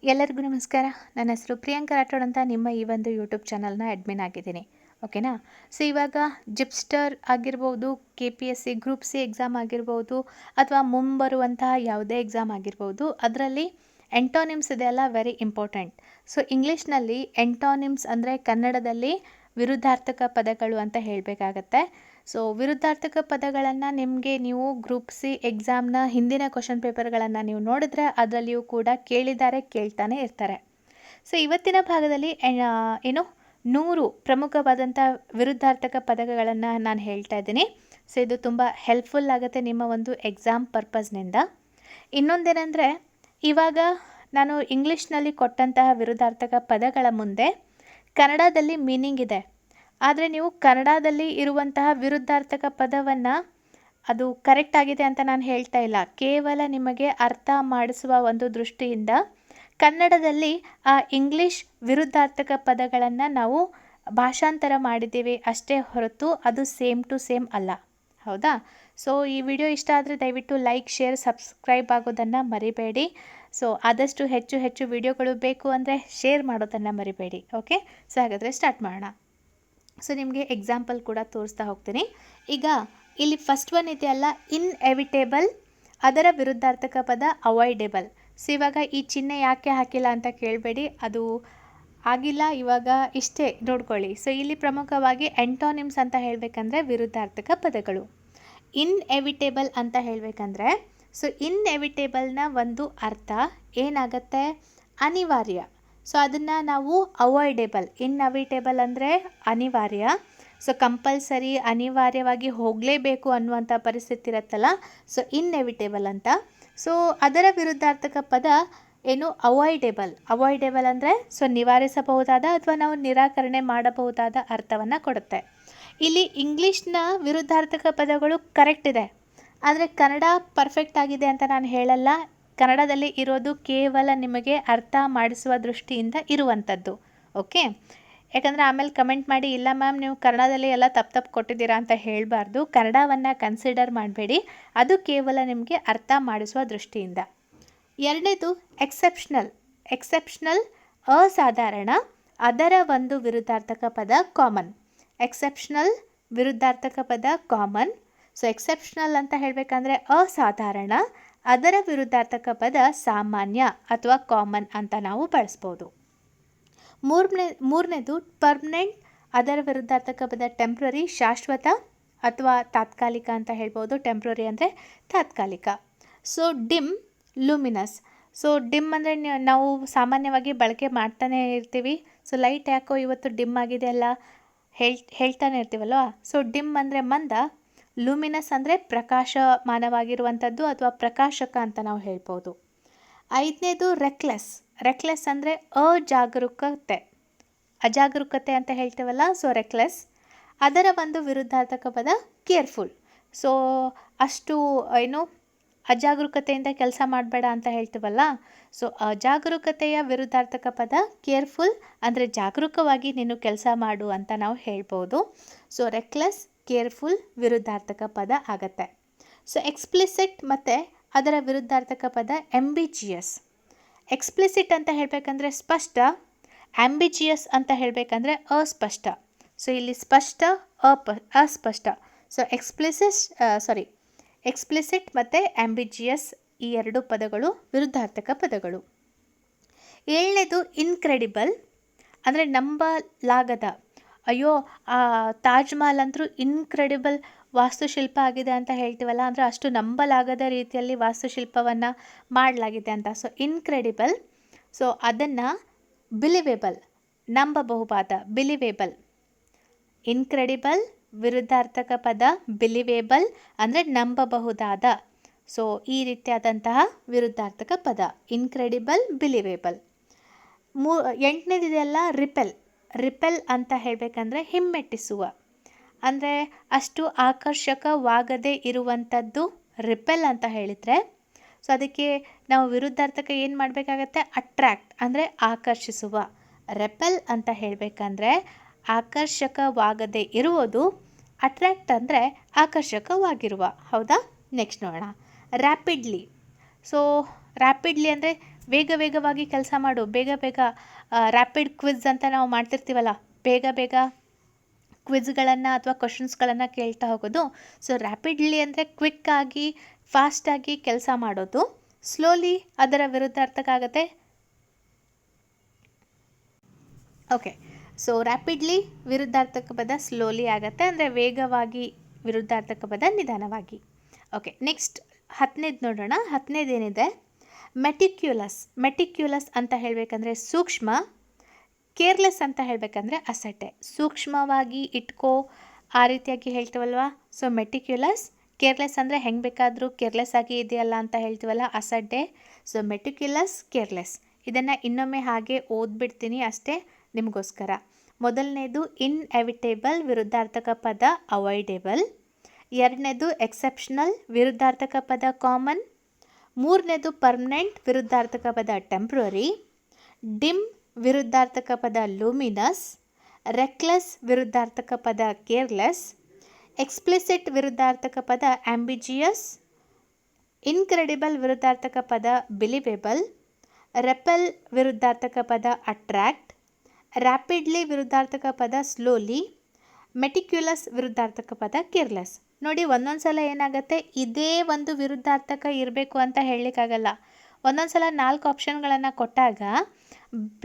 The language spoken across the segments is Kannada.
ಎಲ್ಲರಿಗೂ ನಮಸ್ಕಾರ. ನನ್ನ ಹೆಸರು ಪ್ರಿಯಾಂಕಾ ರಾಠೋಡ್ ಅಂತ. ನಿಮ್ಮ ಈ ಒಂದು ಯೂಟ್ಯೂಬ್ ಚಾನಲ್ನ ಅಡ್ಮಿನ್ ಆಗಿದ್ದೀನಿ. ಓಕೆನಾ. ಸೊ ಇವಾಗ ಜಿಪ್ಸ್ಟರ್ ಆಗಿರ್ಬೋದು, KPSC ಗ್ರೂಪ್ ಸಿ ಎಕ್ಸಾಮ್ ಆಗಿರ್ಬೋದು, ಅಥವಾ ಮುಂಬರುವಂತಹ ಯಾವುದೇ ಎಕ್ಸಾಮ್ ಆಗಿರ್ಬೋದು, ಅದರಲ್ಲಿ ಎಂಟೋನಿಮ್ಸ್ ಇದೆಯಲ್ಲ, ವೆರಿ ಇಂಪಾರ್ಟೆಂಟ್. ಸೊ ಇಂಗ್ಲೀಷ್ನಲ್ಲಿ ಎಂಟೋನಿಮ್ಸ್ ಅಂದರೆ ಕನ್ನಡದಲ್ಲಿ ವಿರುದ್ಧಾರ್ಥಕ ಪದಗಳು ಅಂತ ಹೇಳಬೇಕಾಗತ್ತೆ. ಸೊ ವಿರುದ್ಧಾರ್ಥಕ ಪದಗಳನ್ನು ನೀವು ಗ್ರೂಪ್ ಸಿ ಎಕ್ಸಾಮ್ನ ಹಿಂದಿನ ಕ್ವಶನ್ ಪೇಪರ್ಗಳನ್ನು ನೀವು ನೋಡಿದ್ರೆ ಅದರಲ್ಲಿಯೂ ಕೂಡ ಕೇಳ್ತಾನೆ ಇರ್ತಾರೆ. ಸೊ ಇವತ್ತಿನ ಭಾಗದಲ್ಲಿ 100 ಪ್ರಮುಖವಾದಂಥ ವಿರುದ್ಧಾರ್ಥಕ ಪದಗಳನ್ನು ನಾನು ಹೇಳ್ತಾ ಇದ್ದೀನಿ. ಸೊ ಇದು ತುಂಬ ಹೆಲ್ಪ್ಫುಲ್ ಆಗುತ್ತೆ ನಿಮ್ಮ ಒಂದು ಎಕ್ಸಾಮ್ ಪರ್ಪಸ್ನಿಂದ. ಇನ್ನೊಂದೇನೆಂದರೆ, ಇವಾಗ ನಾನು ಇಂಗ್ಲೀಷ್ನಲ್ಲಿ ಕೊಟ್ಟಂತಹ ವಿರುದ್ಧಾರ್ಥಕ ಪದಗಳ ಮುಂದೆ ಕನ್ನಡದಲ್ಲಿ ಮೀನಿಂಗ್ ಇದೆ. ಆದರೆ ನೀವು ಕನ್ನಡದಲ್ಲಿ ಇರುವಂತಹ ವಿರುದ್ಧಾರ್ಥಕ ಪದವನ್ನು ಅದು ಕರೆಕ್ಟ್ ಆಗಿದೆ ಅಂತ ನಾನು ಹೇಳ್ತಾ ಇಲ್ಲ. ಕೇವಲ ನಿಮಗೆ ಅರ್ಥ ಮಾಡಿಸುವ ಒಂದು ದೃಷ್ಟಿಯಿಂದ ಕನ್ನಡದಲ್ಲಿ ಆ ಇಂಗ್ಲೀಷ್ ವಿರುದ್ಧಾರ್ಥಕ ಪದಗಳನ್ನು ನಾವು ಭಾಷಾಂತರ ಮಾಡಿದ್ದೀವಿ ಅಷ್ಟೇ ಹೊರತು ಅದು ಸೇಮ್ ಟು ಸೇಮ್ ಅಲ್ಲ. ಹೌದಾ? ಸೊ ಈ ವಿಡಿಯೋ ಇಷ್ಟ ಆದರೆ ದಯವಿಟ್ಟು ಲೈಕ್, ಶೇರ್, ಸಬ್ಸ್ಕ್ರೈಬ್ ಆಗೋದನ್ನು ಮರಿಬೇಡಿ. ಸೊ ಆದಷ್ಟು ಹೆಚ್ಚು ವಿಡಿಯೋಗಳು ಬೇಕು ಅಂದರೆ ಶೇರ್ ಮಾಡೋದನ್ನು ಮರಿಬೇಡಿ. ಓಕೆ, ಸೊ ಹಾಗಾದರೆ ಸ್ಟಾರ್ಟ್ ಮಾಡೋಣ. ಸೊ ನಿಮಗೆ ಎಕ್ಸಾಂಪಲ್ ಕೂಡ ತೋರಿಸ್ತಾ ಹೋಗ್ತೀನಿ. ಈಗ ಇಲ್ಲಿ ಫಸ್ಟ್ ಒನ್ ಇದೆಯಲ್ಲ, ಇನ್ಎವಿಟೇಬಲ್, ಅದರ ವಿರುದ್ಧಾರ್ಥಕ ಪದ ಅವಾಯ್ಡೆಬಲ್. ಸೊ ಇವಾಗ ಈ ಚಿಹ್ನೆ ಯಾಕೆ ಹಾಕಿಲ್ಲ ಅಂತ ಕೇಳಬೇಡಿ, ಅದು ಆಗಿಲ್ಲ, ಇವಾಗ ಇಷ್ಟೇ ನೋಡ್ಕೊಳ್ಳಿ. ಸೊ ಇಲ್ಲಿ ಪ್ರಮುಖವಾಗಿ ಎಂಟೋನಿಮ್ಸ್ ಅಂತ ಹೇಳಬೇಕಂದ್ರೆ ವಿರುದ್ಧಾರ್ಥಕ ಪದಗಳು. ಇನ್ಎವಿಟೇಬಲ್ ಅಂತ ಹೇಳಬೇಕಂದ್ರೆ, ಸೊ ಇನ್ಎವಿಟೇಬಲ್ನ ಒಂದು ಅರ್ಥ ಏನಾಗುತ್ತೆ? ಅನಿವಾರ್ಯ. ಸೊ ಅದನ್ನು ನಾವು ಅವಾಯ್ಡೆಬಲ್, ಇನ್ಎವಿಟೇಬಲ್ ಅಂದರೆ ಅನಿವಾರ್ಯ. ಸೊ ಕಂಪಲ್ಸರಿ, ಅನಿವಾರ್ಯವಾಗಿ ಹೋಗಲೇಬೇಕು ಅನ್ನುವಂಥ ಪರಿಸ್ಥಿತಿ ಇರುತ್ತಲ್ಲ, ಸೊ ಇನ್ಎವಿಟೇಬಲ್ ಅಂತ. ಸೊ ಅದರ ವಿರುದ್ಧಾರ್ಥಕ ಪದ ಏನು? ಅವಾಯ್ಡೆಬಲ್. ಅವಾಯ್ಡೆಬಲ್ ಅಂದರೆ ಸೊ ನಿವಾರಿಸಬಹುದಾದ ಅಥವಾ ನಾವು ನಿರಾಕರಣೆ ಮಾಡಬಹುದಾದ ಅರ್ಥವನ್ನು ಕೊಡುತ್ತೆ. ಇಲ್ಲಿ ಇಂಗ್ಲೀಷ್ನ ವಿರುದ್ಧಾರ್ಥಕ ಪದಗಳು ಕರೆಕ್ಟ್ ಇದೆ, ಆದರೆ ಕನ್ನಡ ಪರ್ಫೆಕ್ಟ್ ಆಗಿದೆ ಅಂತ ನಾನು ಹೇಳಲ್ಲ. ಕನ್ನಡದಲ್ಲಿ ಇರೋದು ಕೇವಲ ನಿಮಗೆ ಅರ್ಥ ಮಾಡಿಸುವ ದೃಷ್ಟಿಯಿಂದ ಇರುವಂಥದ್ದು. ಓಕೆ, ಯಾಕಂದರೆ ಆಮೇಲೆ ಕಮೆಂಟ್ ಮಾಡಿ, ಇಲ್ಲ ಮ್ಯಾಮ್ ನೀವು ಕನ್ನಡದಲ್ಲಿ ಎಲ್ಲ ತಪ್ಪು ಕೊಟ್ಟಿದ್ದೀರಾ ಅಂತ ಹೇಳಬಾರ್ದು. ಕನ್ನಡವನ್ನು ಕನ್ಸಿಡರ್ ಮಾಡಬೇಡಿ, ಅದು ಕೇವಲ ನಿಮಗೆ ಅರ್ಥ ಮಾಡಿಸುವ ದೃಷ್ಟಿಯಿಂದ. ಎರಡನೇದು ಎಕ್ಸೆಪ್ಷನಲ್. ಎಕ್ಸೆಪ್ಷನಲ್ ಅಸಾಧಾರಣ, ಅದರ ಒಂದು ವಿರುದ್ಧಾರ್ಥಕ ಪದ ಕಾಮನ್. ಎಕ್ಸೆಪ್ಷನಲ್ ವಿರುದ್ಧಾರ್ಥಕ ಪದ ಕಾಮನ್. ಸೊ ಎಕ್ಸೆಪ್ಷನಲ್ ಅಂತ ಹೇಳಬೇಕಂದ್ರೆ ಅಸಾಧಾರಣ, ಅದರ ವಿರುದ್ಧಾರ್ಥಕ ಪದ ಸಾಮಾನ್ಯ ಅಥವಾ ಕಾಮನ್ ಅಂತ ನಾವು ಬಳಸ್ಬೋದು. ಮೂರನೇದು ಪರ್ಮನೆಂಟ್, ಅದರ ವಿರುದ್ಧಾರ್ಥಕ ಪದ ಟೆಂಪ್ರರಿ, ಶಾಶ್ವತ ಅಥವಾ ತಾತ್ಕಾಲಿಕ ಅಂತ ಹೇಳ್ಬೋದು. ಟೆಂಪ್ರರಿ ಅಂದರೆ ತಾತ್ಕಾಲಿಕ. So dim, luminous. So dim ಅಂದರೆ ನಾವು ಸಾಮಾನ್ಯವಾಗಿ ಬಳಕೆ ಮಾಡ್ತಾನೆ ಇರ್ತೀವಿ. ಸೊ ಲೈಟ್ ಯಾಕೋ ಇವತ್ತು ಡಿಮ್ ಆಗಿದೆ ಅಲ್ಲ ಹೇಳ್ತಾನೆ ಇರ್ತೀವಲ್ವ. ಸೊ ಡಿಮ್ ಅಂದರೆ ಮಂದ, ಲೂಮಿನಸ್ ಅಂದರೆ ಪ್ರಕಾಶಮಾನವಾಗಿರುವಂಥದ್ದು ಅಥವಾ ಪ್ರಕಾಶಕ ಅಂತ ನಾವು ಹೇಳ್ಬೋದು. ಐದನೇದು ರೆಕ್ಲೆಸ್. ರೆಕ್ಲೆಸ್ ಅಂದರೆ ಅಜಾಗರೂಕತೆ, ಅಜಾಗರೂಕತೆ ಅಂತ ಹೇಳ್ತೀವಲ್ಲ, ಸೊ ರೆಕ್ಲೆಸ್. ಅದರ ಒಂದು ವಿರುದ್ಧಾರ್ಥಕ ಪದ ಕೇರ್ಫುಲ್. ಸೊ ಅಷ್ಟು ಅಜಾಗರೂಕತೆಯಿಂದ ಕೆಲಸ ಮಾಡಬೇಡ ಅಂತ ಹೇಳ್ತೀವಲ್ಲ, ಸೊ ಅಜಾಗರೂಕತೆಯ ವಿರುದ್ಧಾರ್ಥಕ ಪದ ಕೇರ್ಫುಲ್, ಅಂದರೆ ಜಾಗರೂಕವಾಗಿ ನೀನು ಕೆಲಸ ಮಾಡು ಅಂತ ನಾವು ಹೇಳ್ಬೋದು. ಸೊ ರೆಕ್ಲೆಸ್, ಕೇರ್ಫುಲ್ ವಿರುದ್ಧಾರ್ಥಕ ಪದ ಆಗತ್ತೆ. ಸೊ ಎಕ್ಸ್ಪ್ಲಿಸಿಟ್ ಮತ್ತು ಅದರ ವಿರುದ್ಧಾರ್ಥಕ ಪದ ಎಂಬಿಜಿಯಸ್. ಎಕ್ಸ್ಪ್ಲಿಸಿಟ್ ಅಂತ ಹೇಳಬೇಕಂದ್ರೆ ಸ್ಪಷ್ಟ, ಆಂಬಿಜಿಯಸ್ ಅಂತ ಹೇಳಬೇಕಂದ್ರೆ ಅಸ್ಪಷ್ಟ. ಸೊ ಇಲ್ಲಿ ಸ್ಪಷ್ಟ, ಅಸ್ಪಷ್ಟ. ಸೊ ಎಕ್ಸ್ಪ್ಲಿಸಿಟ್ ಮತ್ತು ಆಂಬಿಜಿಯಸ್ ಈ ಎರಡು ಪದಗಳು ವಿರುದ್ಧಾರ್ಥಕ ಪದಗಳು. ಏಳನೇದು ಇನ್ಕ್ರೆಡಿಬಲ್, ಅಂದರೆ ನಂಬಲಾಗದ. ಅಯ್ಯೋ, ಆ ತಾಜ್ ಮಹಲ್ ಅಂತೂ ಇನ್ಕ್ರೆಡಿಬಲ್ ವಾಸ್ತುಶಿಲ್ಪ ಆಗಿದೆ ಅಂತ ಹೇಳ್ತೀವಲ್ಲ, ಅಂದರೆ ಅಷ್ಟು ನಂಬಲಾಗದ ರೀತಿಯಲ್ಲಿ ವಾಸ್ತುಶಿಲ್ಪವನ್ನು ಮಾಡಲಾಗಿದೆ ಅಂತ. So incredible. ಸೊ ಅದನ್ನು ಬಿಲಿವೇಬಲ್, ನಂಬಬಹುದಾದ, ಬಿಲಿವೇಬಲ್. ಇನ್ಕ್ರೆಡಿಬಲ್ ವಿರುದ್ಧಾರ್ಥಕ ಪದ ಬಿಲಿವೇಬಲ್ ಅಂದರೆ ನಂಬಬಹುದಾದ. ಸೊ ಈ ರೀತಿಯಾದಂತಹ ವಿರುದ್ಧಾರ್ಥಕ ಪದ ಇನ್ಕ್ರೆಡಿಬಲ್, ಬಿಲಿವೇಬಲ್. ಎಂಟನೇದಿದೆಯಲ್ಲ ರಿಪೆಲ್. ರಿಪೆಲ್ ಅಂತ ಹೇಳಬೇಕಂದ್ರೆ ಹಿಮ್ಮೆಟ್ಟಿಸುವ, ಅಂದರೆ ಅಷ್ಟು ಆಕರ್ಷಕವಾಗದೇ ಇರುವಂಥದ್ದು ರಿಪೆಲ್ ಅಂತ ಹೇಳಿದರೆ. ಸೊ ಅದಕ್ಕೆ ನಾವು ವಿರುದ್ಧಾರ್ಥಕ ಏನು ಮಾಡಬೇಕಾಗತ್ತೆ? ಅಟ್ರ್ಯಾಕ್ಟ್ ಅಂದರೆ ಆಕರ್ಷಿಸುವ. ರೆಪೆಲ್ ಅಂತ ಹೇಳಬೇಕಂದ್ರೆ ಆಕರ್ಷಕವಾಗದೇ ಇರುವುದು, ಅಟ್ರ್ಯಾಕ್ಟ್ ಅಂದರೆ ಆಕರ್ಷಕವಾಗಿರುವ. ಹೌದಾ? ನೆಕ್ಸ್ಟ್ ನೋಡೋಣ. ರ್ಯಾಪಿಡ್ಲಿ. ಸೊ ರ್ಯಾಪಿಡ್ಲಿ ಅಂದರೆ ಬೇಗ ವೇಗವಾಗಿ ಕೆಲಸ ಮಾಡು, ಬೇಗ ಬೇಗ ರ್ಯಾಪಿಡ್ ಕ್ವಿಜ್ ಅಂತ ನಾವು ಮಾಡ್ತಿರ್ತೀವಲ್ಲ, ಬೇಗ ಬೇಗ ಕ್ವಿಜ್ಗಳನ್ನು ಅಥವಾ ಕ್ವಶನ್ಸ್ಗಳನ್ನು ಕೇಳ್ತಾ ಹೋಗೋದು. ಸೊ ರ್ಯಾಪಿಡ್ಲಿ ಅಂದರೆ ಕ್ವಿಕ್ಕಾಗಿ ಫಾಸ್ಟಾಗಿ ಕೆಲಸ ಮಾಡೋದು. ಸ್ಲೋಲಿ ಅದರ ವಿರುದ್ಧಾರ್ಥಕ ಆಗುತ್ತೆ. ಓಕೆ, ಸೊ ರ್ಯಾಪಿಡ್ಲಿ ವಿರುದ್ಧಾರ್ಥಕ ಪದ ಸ್ಲೋಲಿ ಆಗುತ್ತೆ, ಅಂದರೆ ವೇಗವಾಗಿ ವಿರುದ್ಧಾರ್ಥಕ ಪದ ನಿಧಾನವಾಗಿ. ಓಕೆ, ನೆಕ್ಸ್ಟ್ 10ನೇದು ನೋಡೋಣ. 10ನೇದೇನಿದೆ, ಮೆಟಿಕ್ಯುಲಸ್. ಮೆಟಿಕ್ಯುಲಸ್ ಅಂತ ಹೇಳಬೇಕಂದ್ರೆ ಸೂಕ್ಷ್ಮ, ಕೇರ್ಲೆಸ್ ಅಂತ ಹೇಳಬೇಕಂದ್ರೆ ಅಸಡ್ಡೆ. ಸೂಕ್ಷ್ಮವಾಗಿ ಇಟ್ಕೋ ಆ ರೀತಿಯಾಗಿ ಹೇಳ್ತೀವಲ್ವ, ಸೊ ಮೆಟಿಕ್ಯುಲಸ್. ಕೇರ್ಲೆಸ್ ಅಂದರೆ ಹೆಂಗೆ ಬೇಕಾದರೂ ಕೇರ್ಲೆಸ್ ಆಗಿ ಇದೆಯಲ್ಲ ಅಂತ ಹೇಳ್ತೀವಲ್ಲ, ಅಸಡ್ಡೆ. So meticulous, careless. ಇದನ್ನು ಇನ್ನೊಮ್ಮೆ ಹಾಗೆ ಓದ್ಬಿಡ್ತೀನಿ ಅಷ್ಟೇ ನಿಮಗೋಸ್ಕರ. ಮೊದಲನೇದು ಇನ್ಎವಿಟೇಬಲ್, ವಿರುದ್ಧಾರ್ಥಕ ಪದ ಅವಾಯ್ಡೇಬಲ್. 2ನೇದು ಎಕ್ಸೆಪ್ಷನಲ್, ವಿರುದ್ಧಾರ್ಥಕ ಪದ ಕಾಮನ್. 3ನೇದು ಪರ್ಮನೆಂಟ್, ವಿರುದ್ಧಾರ್ಥಕ ಪದ ಟೆಂಪ್ರರಿ. ಡಿಮ್, ವಿರುದ್ಧಾರ್ಥಕ ಪದ ಲೂಮಿನಸ್. ರೆಕ್ಲೆಸ್, ವಿರುದ್ಧಾರ್ಥಕ ಪದ ಕೇರ್ಲೆಸ್. ಎಕ್ಸ್ಪ್ಲಿಸಿಟ್, ವಿರುದ್ಧಾರ್ಥಕ ಪದ ಆಂಬಿಜಿಯಸ್. ಇನ್ಕ್ರೆಡಿಬಲ್, ವಿರುದ್ಧಾರ್ಥಕ ಪದ ಬಿಲಿವೇಬಲ್. ರೆಪೆಲ್, ವಿರುದ್ಧಾರ್ಥಕ ಪದ ಅಟ್ರಾಕ್ಟ್. ರ್ಯಾಪಿಡ್ಲಿ, ವಿರುದ್ಧಾರ್ಥಕ ಪದ ಸ್ಲೋಲಿ. ಮೆಟಿಕ್ಯುಲಸ್, ವಿರುದ್ಧಾರ್ಥಕ ಪದ ಕೇರ್ಲೆಸ್. ನೋಡಿ, ಒಂದೊಂದು ಸಲ ಏನಾಗುತ್ತೆ, ಇದೇ ಒಂದು ವಿರುದ್ಧಾರ್ಥಕ ಇರಬೇಕು ಅಂತ ಹೇಳಲಿಕ್ಕಾಗಲ್ಲ. ಒಂದೊಂದು ಸಲ 4 ಆಪ್ಷನ್ಗಳನ್ನು ಕೊಟ್ಟಾಗ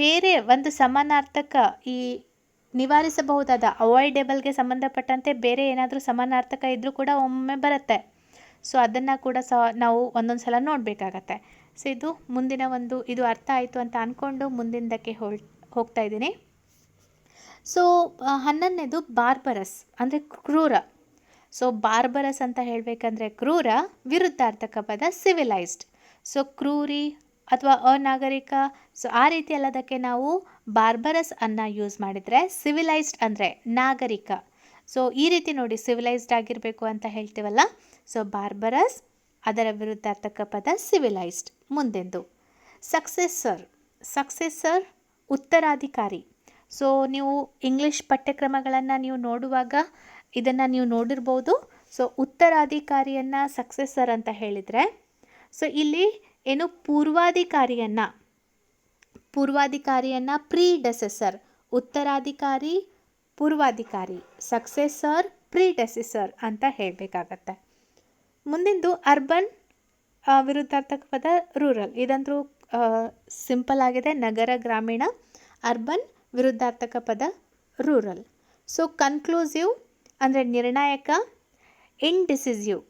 ಬೇರೆ ಒಂದು ಸಮಾನಾರ್ಥಕ, ಈ ನಿವಾರಿಸಬಹುದಾದ ಅವಾಯ್ಡೇಬಲ್ಗೆ ಸಂಬಂಧಪಟ್ಟಂತೆ ಬೇರೆ ಏನಾದರೂ ಸಮಾನಾರ್ಥಕ ಇದ್ದರೂ ಕೂಡ ಒಮ್ಮೆ ಬರುತ್ತೆ. ಸೊ ಅದನ್ನು ಕೂಡ ನಾವು ಒಂದೊಂದು ಸಲ ನೋಡಬೇಕಾಗತ್ತೆ. ಸೊ ಇದು ಮುಂದಿನ ಒಂದು, ಇದು ಅರ್ಥ ಆಯಿತು ಅಂತ ಅಂದ್ಕೊಂಡು ಮುಂದಿನದಕ್ಕೆ ಹೋಗ್ತಾ ಇದ್ದೀನಿ. ಸೊ 11ನೇದು ಬಾರ್ಬರಸ್ ಅಂದರೆ ಕ್ರೂರ. ಸೊ ಬಾರ್ಬರಸ್ ಅಂತ ಹೇಳಬೇಕಂದ್ರೆ ಕ್ರೂರ, ವಿರುದ್ಧಾರ್ಥಕ ಪದ ಸಿವಿಲೈಸ್ಡ್. ಸೊ ಕ್ರೂರಿ ಅಥವಾ ಅನಾಗರಿಕ, ಸೊ ಆ ರೀತಿ ಎಲ್ಲದಕ್ಕೆ ನಾವು ಬಾರ್ಬರಸ್ ಅನ್ನು ಯೂಸ್ ಮಾಡಿದರೆ, ಸಿವಿಲೈಸ್ಡ್ ಅಂದರೆ ನಾಗರಿಕ. ಸೊ ಈ ರೀತಿ ನೋಡಿ, ಸಿವಿಲೈಸ್ಡ್ ಆಗಿರಬೇಕು ಅಂತ ಹೇಳ್ತೀವಲ್ಲ, ಸೊ ಬಾರ್ಬರಸ್, ಅದರ ವಿರುದ್ಧಾರ್ಥಕ ಪದ ಸಿವಿಲೈಸ್ಡ್. ಮುಂದೆಂದು ಸಕ್ಸೆಸರ್. ಸಕ್ಸೆಸರ್ ಉತ್ತರಾಧಿಕಾರಿ. ಸೊ ನೀವು ಇಂಗ್ಲೀಷ್ ಪಠ್ಯಕ್ರಮಗಳನ್ನು ನೀವು ನೋಡುವಾಗ ಇದನ್ನು ನೀವು ನೋಡಿರ್ಬೋದು. ಸೊ ಉತ್ತರಾಧಿಕಾರಿಯನ್ನು ಸಕ್ಸೆಸರ್ ಅಂತ ಹೇಳಿದರೆ, ಸೊ ಇಲ್ಲಿ ಏನು ಪೂರ್ವಾಧಿಕಾರಿಯನ್ನು ಪ್ರೀಡೆಸೆಸರ್. ಉತ್ತರಾಧಿಕಾರಿ, ಪೂರ್ವಾಧಿಕಾರಿ. ಸಕ್ಸೆಸರ್, ಪ್ರೀಡೆಸೆಸರ್ ಅಂತ ಹೇಳಬೇಕಾಗತ್ತೆ. ಮುಂದಿಂದು ಅರ್ಬನ್, ವಿರುದ್ಧಾರ್ಥಕ ಪದ ರೂರಲ್. ಇದಂತೂ ಸಿಂಪಲ್ ಆಗಿದೆ, ನಗರ ಗ್ರಾಮೀಣ. ಅರ್ಬನ್, ವಿರುದ್ಧಾರ್ಥಕ ಪದ ರೂರಲ್. ಸೊ ಕನ್ಕ್ಲೂಸಿವ್ ಅಂದರೆ ನಿರ್ಣಾಯಕ. ಇಂಡಿಸಿಸಿವ್,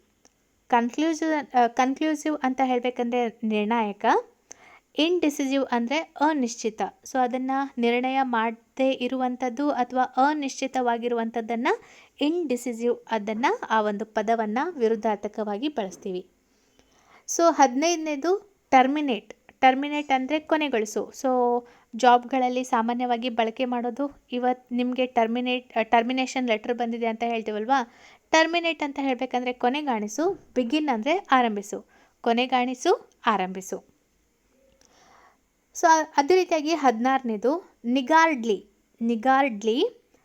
ಕನ್ಕ್ಲೂಸಿವ್ ಅಂತ ಹೇಳಬೇಕಂದ್ರೆ ನಿರ್ಣಾಯಕ. ಇಂಡಿಸಿಸಿವ್ ಅಂದರೆ ಅನಿಶ್ಚಿತ. ಸೊ ಅದನ್ನು ನಿರ್ಣಯ ಮಾಡದೇ ಇರುವಂಥದ್ದು ಅಥವಾ ಅನಿಶ್ಚಿತವಾಗಿರುವಂಥದ್ದನ್ನು ಇಂಡಿಸಿಸಿವ್, ಅದನ್ನು ಆ ಒಂದು ಪದವನ್ನು ವಿರುದ್ಧಾರ್ಥಕವಾಗಿ ಬಳಸ್ತೀವಿ. So 15ನೇದು terminate. ಟರ್ಮಿನೇಟ್ ಅಂದರೆ ಕೊನೆಗೊಳಿಸು. ಸೊ ಜಾಬ್ಗಳಲ್ಲಿ ಸಾಮಾನ್ಯವಾಗಿ ಬಳಕೆ ಮಾಡೋದು. ಇವತ್ತು ನಿಮಗೆ ಟರ್ಮಿನೇಷನ್ ಲೆಟರ್ ಬಂದಿದೆ ಅಂತ ಹೇಳ್ತೀವಲ್ವಾ, ಟರ್ಮಿನೇಟ್ ಅಂತ ಹೇಳಬೇಕಂದ್ರೆ ಕೊನೆಗಾಣಿಸು. ಬಿಗಿನ್ ಅಂದರೆ ಆರಂಭಿಸು, ಕೊನೆಗಾಣಿಸು, ಆರಂಭಿಸು. ಸೊ ಅದೇ ರೀತಿಯಾಗಿ 16ನೇದು ನಿಗಾರ್ಡ್ಲಿ. ನಿಗಾರ್ಡ್ಲಿ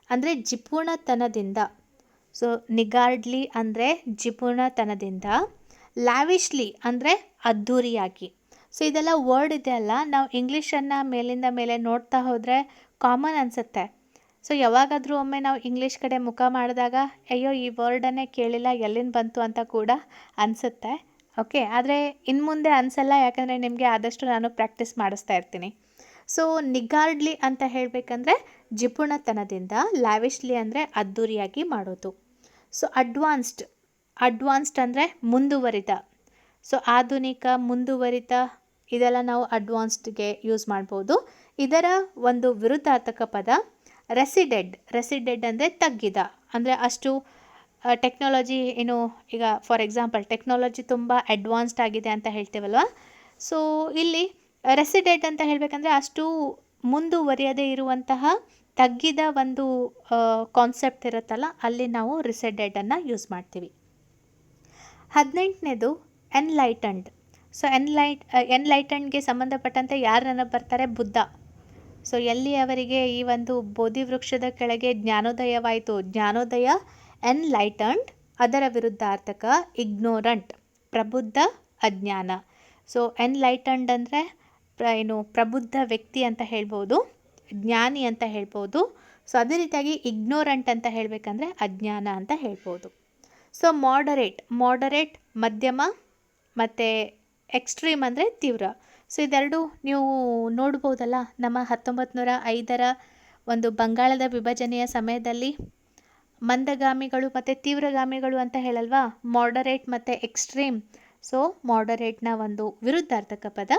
ಅಂದರೆ ಜಿಪುಣತನದಿಂದ. ಸೊ ನಿಗಾರ್ಡ್ಲಿ ಅಂದರೆ ಜಿಪುಣತನದಿಂದ. ಲ್ಯಾವಿಶ್ಲಿ ಅಂದರೆ ಅದ್ಧೂರಿಯಾಗಿ. ಸೊ ಇದೆಲ್ಲ ವರ್ಡ್ ಇದೆಯಲ್ಲ, ನಾವು ಇಂಗ್ಲೀಷನ್ನು ಮೇಲಿಂದ ಮೇಲೆ ನೋಡ್ತಾ ಹೋದರೆ ಕಾಮನ್ ಅನಿಸುತ್ತೆ. ಸೊ ಯಾವಾಗಾದರೂ ಒಮ್ಮೆ ನಾವು ಇಂಗ್ಲೀಷ್ ಕಡೆ ಮುಖ ಮಾಡಿದಾಗ ಅಯ್ಯೋ ಈ ವರ್ಡನ್ನೇ ಕೇಳಿಲ್ಲ, ಎಲ್ಲಿಂದ ಬಂತು ಅಂತ ಕೂಡ ಅನಿಸುತ್ತೆ. ಓಕೆ, ಆದರೆ ಇನ್ನು ಮುಂದೆ ಅನಿಸಲ್ಲ, ಯಾಕಂದರೆ ನಿಮಗೆ ಆದಷ್ಟು ನಾನು ಪ್ರಾಕ್ಟೀಸ್ ಮಾಡಿಸ್ತಾ ಇರ್ತೀನಿ. ಸೊ ನಿಗಾರ್ಡ್ಲಿ ಅಂತ ಹೇಳಬೇಕಂದ್ರೆ ಜಿಪುಣತನದಿಂದ. ಲ್ಯಾವಿಶ್ಲಿ ಅಂದರೆ ಅದ್ಧೂರಿಯಾಗಿ ಮಾಡೋದು. ಸೊ ಅಡ್ವಾನ್ಸ್ಡ್ ಅಂದರೆ ಮುಂದುವರಿದ. ಸೊ ಆಧುನಿಕ, ಮುಂದುವರಿದ, ಇದೆಲ್ಲ ನಾವು ಅಡ್ವಾನ್ಸ್ಡ್ಗೆ ಯೂಸ್ ಮಾಡ್ಬೋದು. ಇದರ ಒಂದು ವಿರುದ್ಧಾರ್ಥಕ ಪದ ರೆಸಿಡೆಡ್. ರೆಸಿಡೆಡ್ ಅಂದರೆ ತಗ್ಗಿದ, ಅಂದರೆ ಅಷ್ಟು ಟೆಕ್ನಾಲಜಿ ಏನು, ಈಗ ಫಾರ್ ಎಕ್ಸಾಂಪಲ್ ಟೆಕ್ನಾಲಜಿ ತುಂಬ ಅಡ್ವಾನ್ಸ್ಡ್ ಆಗಿದೆ ಅಂತ ಹೇಳ್ತೀವಲ್ವ. ಸೊ ಇಲ್ಲಿ ರೆಸಿಡೆಡ್ ಅಂತ ಹೇಳಬೇಕಂದ್ರೆ ಅಷ್ಟು ಮುಂದುವರಿಯದೇ ಇರುವಂತಹ ತಗ್ಗಿದ ಒಂದು ಕಾನ್ಸೆಪ್ಟ್ ಇರುತ್ತಲ್ಲ, ಅಲ್ಲಿ ನಾವು ರೆಸಿಡೆಡನ್ನು ಯೂಸ್ ಮಾಡ್ತೀವಿ. 18ನೇದು ಎನ್ಲೈಟನ್ಡ್. ಸೊ ಎನ್ಲೈಟನ್ಡ್ಗೆ ಸಂಬಂಧಪಟ್ಟಂತೆ ಯಾರು ನೆನಪು ಬರ್ತಾರೆ? ಬುದ್ಧ. ಸೊ ಎಲ್ಲಿ ಅವರಿಗೆ ಈ ಒಂದು ಬೋಧಿ ವೃಕ್ಷದ ಕೆಳಗೆ ಜ್ಞಾನೋದಯವಾಯಿತು, ಜ್ಞಾನೋದಯ, ಎನ್ಲೈಟನ್ಡ್. ಅದರ ವಿರುದ್ಧಾರ್ಥಕ ಇಗ್ನೋರಂಟ್, ಪ್ರಬುದ್ಧ, ಅಜ್ಞಾನ. ಸೊ ಎನ್ಲೈಟನ್ಡ್ ಅಂದರೆ ಪ್ರಬುದ್ಧ ವ್ಯಕ್ತಿ ಅಂತ ಹೇಳ್ಬೋದು, ಜ್ಞಾನಿ ಅಂತ ಹೇಳ್ಬೋದು. ಸೊ ಅದೇ ರೀತಿಯಾಗಿ ಇಗ್ನೋರೆಂಟ್ ಅಂತ ಹೇಳಬೇಕಂದ್ರೆ ಅಜ್ಞಾನ ಅಂತ ಹೇಳ್ಬೋದು. ಸೊ ಮಾಡರೇಟ್ ಮಧ್ಯಮ, ಮತ್ತು ಎಕ್ಸ್ಟ್ರೀಮ್ ಅಂದರೆ ತೀವ್ರ. ಸೊ ಇದೆರಡು ನೀವು ನೋಡ್ಬೋದಲ್ಲ, ನಮ್ಮ 1905ರ ಒಂದು ಬಂಗಾಳದ ವಿಭಜನೆಯ ಸಮಯದಲ್ಲಿ ಮಂದಗಾಮಿಗಳು ಮತ್ತು ತೀವ್ರಗಾಮಿಗಳು ಅಂತ ಹೇಳಲ್ವಾ, ಮಾಡರೇಟ್ ಮತ್ತು ಎಕ್ಸ್ಟ್ರೀಮ್. ಸೊ ಮಾಡರೇಟ್ನ ಒಂದು ವಿರುದ್ಧಾರ್ಥಕ ಪದ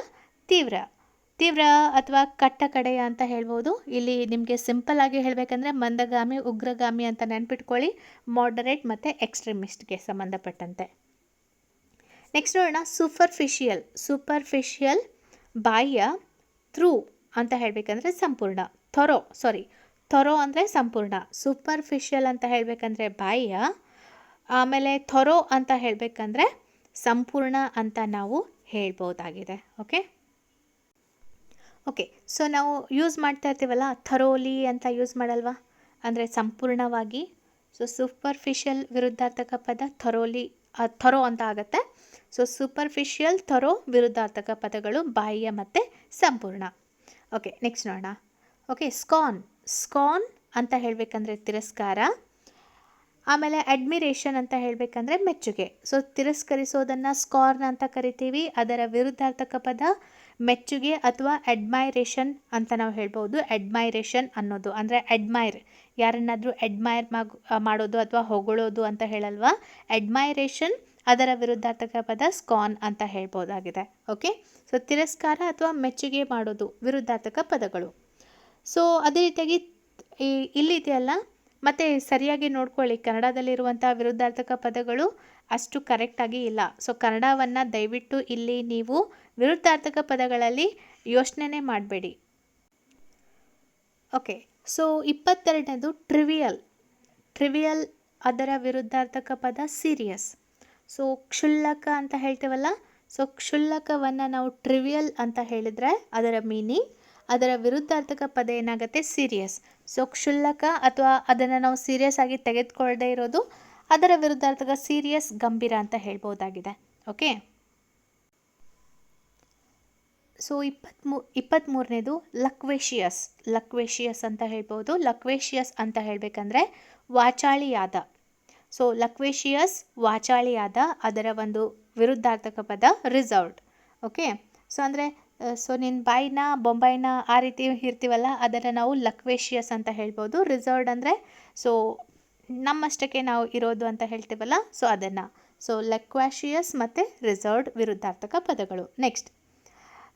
ತೀವ್ರ ಅಥವಾ ಕಟ್ಟ ಕಡೆಯ ಅಂತ ಹೇಳ್ಬೋದು. ಇಲ್ಲಿ ನಿಮಗೆ ಸಿಂಪಲ್ ಆಗಿ ಹೇಳಬೇಕಂದ್ರೆ ಮಂದಗಾಮಿ, ಉಗ್ರಗಾಮಿ ಅಂತ ನೆನ್ಪಿಟ್ಕೊಳ್ಳಿ, ಮಾಡರೇಟ್ ಮತ್ತು ಎಕ್ಸ್ಟ್ರೀಮಿಸ್ಟ್ಗೆ ಸಂಬಂಧಪಟ್ಟಂತೆ. ನೆಕ್ಸ್ಟ್ ನೋಡೋಣ, ಸೂಪರ್ಫಿಷಿಯಲ್ ಬಾಹ್ಯ, ಥ್ರೂ ಅಂತ ಹೇಳಬೇಕಂದ್ರೆ ಸಂಪೂರ್ಣ, ಥೊರೋ ಅಂದರೆ ಸಂಪೂರ್ಣ. ಸೂಪರ್ಫಿಷಿಯಲ್ ಅಂತ ಹೇಳಬೇಕಂದ್ರೆ ಬಾಹ್ಯ, ಆಮೇಲೆ ಥೊರೋ ಅಂತ ಹೇಳಬೇಕಂದ್ರೆ ಸಂಪೂರ್ಣ ಅಂತ ನಾವು ಹೇಳ್ಬೋದಾಗಿದೆ. ಓಕೆ. ಸೊ ನಾವು ಯೂಸ್ ಮಾಡ್ತಾ ಇರ್ತೀವಲ್ಲ, ಥರೋಲಿ ಅಂತ ಯೂಸ್ ಮಾಡಲ್ವಾ, ಅಂದರೆ ಸಂಪೂರ್ಣವಾಗಿ. ಸೊ ಸೂಪರ್ಫಿಷಿಯಲ್ ವಿರುದ್ಧಾರ್ಥಕ ಪದ ಥೊರೋ ಅಂತ ಆಗುತ್ತೆ. ಸೊ ಸೂಪರ್ಫಿಷಿಯಲ್, ಥೊರೋ ವಿರುದ್ಧಾರ್ಥಕ ಪದಗಳು ಬಾಹ್ಯ ಮತ್ತು ಸಂಪೂರ್ಣ. ಓಕೆ, ನೆಕ್ಸ್ಟ್ ನೋಡೋಣ. ಓಕೆ, ಸ್ಕಾನ್ ಅಂತ ಹೇಳಬೇಕಂದ್ರೆ ತಿರಸ್ಕಾರ. ಆಮೇಲೆ ಅಡ್ಮಿರೇಷನ್ ಅಂತ ಹೇಳಬೇಕಂದ್ರೆ ಮೆಚ್ಚುಗೆ. ಸೊ ತಿರಸ್ಕರಿಸೋದನ್ನು ಸ್ಕಾರ್ನ್ ಅಂತ ಕರಿತೀವಿ. ಅದರ ವಿರುದ್ಧಾರ್ಥಕ ಪದ ಮೆಚ್ಚುಗೆ ಅಥವಾ ಅಡ್ಮೈರೇಷನ್ ಅಂತ ನಾವು ಹೇಳ್ಬೋದು. ಅಡ್ಮೈರೇಷನ್ ಅನ್ನೋದು ಅಂದರೆ ಯಾರನ್ನಾದರೂ ಅಡ್ಮೈರ್ ಮಾಡೋದು ಅಥವಾ ಹೊಗಳೋದು ಅಂತ ಹೇಳಲ್ವಾ, ಅಡ್ಮೈರೇಷನ್ ಅದರ ವಿರುದ್ಧಾರ್ಥಕ ಪದ ಸ್ಕಾನ್ ಅಂತ ಹೇಳ್ಬೋದಾಗಿದೆ. ಓಕೆ. ಸೊ ತಿರಸ್ಕಾರ ಅಥವಾ ಮೆಚ್ಚುಗೆ ಮಾಡೋದು ವಿರುದ್ಧಾರ್ಥಕ ಪದಗಳು. ಸೊ ಅದೇ ರೀತಿಯಾಗಿ ಇಲ್ಲಿದೆಯಲ್ಲ, ಮತ್ತು ಸರಿಯಾಗಿ ನೋಡ್ಕೊಳ್ಳಿ, ಕನ್ನಡದಲ್ಲಿರುವಂಥ ವಿರುದ್ಧಾರ್ಥಕ ಪದಗಳು ಅಷ್ಟು ಕರೆಕ್ಟಾಗಿ ಇಲ್ಲ. ಸೊ ಕನ್ನಡವನ್ನು ದಯವಿಟ್ಟು ಇಲ್ಲಿ ನೀವು ವಿರುದ್ಧಾರ್ಥಕ ಪದಗಳಲ್ಲಿ ಯೋಚನೆ ಮಾಡಬೇಡಿ. ಓಕೆ. ಸೊ 22ನೇದು ಟ್ರಿವಿಯಲ್ ಅದರ ವಿರುದ್ಧಾರ್ಥಕ ಪದ ಸೀರಿಯಸ್. ಸೊ ಕ್ಷುಲ್ಲಕ ಅಂತ ಹೇಳ್ತೇವಲ್ಲ, ಸೊ ಕ್ಷುಲ್ಲಕವನ್ನು ನಾವು ಟ್ರಿವಿಯಲ್ ಅಂತ ಹೇಳಿದರೆ ಅದರ ಮೀನಿಂಗ್, ಅದರ ವಿರುದ್ಧಾರ್ಥಕ ಪದ ಏನಾಗುತ್ತೆ, ಸೀರಿಯಸ್. ಸೊ ಕ್ಷುಲ್ಲಕ ಅಥವಾ ಅದನ್ನು ನಾವು ಸೀರಿಯಸ್ ಆಗಿ ತೆಗೆದುಕೊಳ್ಳದೇ ಇರೋದು, ಅದರ ವಿರುದ್ಧಾರ್ಥಕ ಸೀರಿಯಸ್, ಗಂಭೀರ ಅಂತ ಹೇಳ್ಬೋದಾಗಿದೆ. ಓಕೆ. ಸೊ 23ನೇದು ಲಕ್ವೇಶಿಯಸ್ ಅಂತ ಹೇಳ್ಬೋದು. ಲಕ್ವೇಶಿಯಸ್ ಅಂತ ಹೇಳಬೇಕಂದ್ರೆ ವಾಚಾಳಿಯಾದ. ಸೊ ಲಕ್ವೇಶಿಯಸ್ ವಾಚಾಳಿಯಾದ, ಅದರ ಒಂದು ವಿರುದ್ಧಾರ್ಥಕ ಪದ ರಿಸರ್ವ್ಡ್. ಓಕೆ. ಸೊ ಅಂದರೆ ನಿನ್ನ ಬಾಯಿನ ಬೊಂಬಾಯಿನ ಆ ರೀತಿ ಇರ್ತೀವಲ್ಲ, ಅದನ್ನು ನಾವು ಲಕ್ವೇಶಿಯಸ್ ಅಂತ ಹೇಳ್ಬೋದು. ರಿಸರ್ವ್ಡ್ ಅಂದರೆ ಸೊ ನಮ್ಮಷ್ಟಕ್ಕೆ ನಾವು ಇರೋದು ಅಂತ ಹೇಳ್ತೀವಲ್ಲ, ಸೊ ಅದನ್ನು. ಸೊ ಲಕ್ವೇಶಿಯಸ್ ಮತ್ತು ರಿಸರ್ವ್ಡ್ ವಿರುದ್ಧಾರ್ಥಕ ಪದಗಳು. ನೆಕ್ಸ್ಟ್,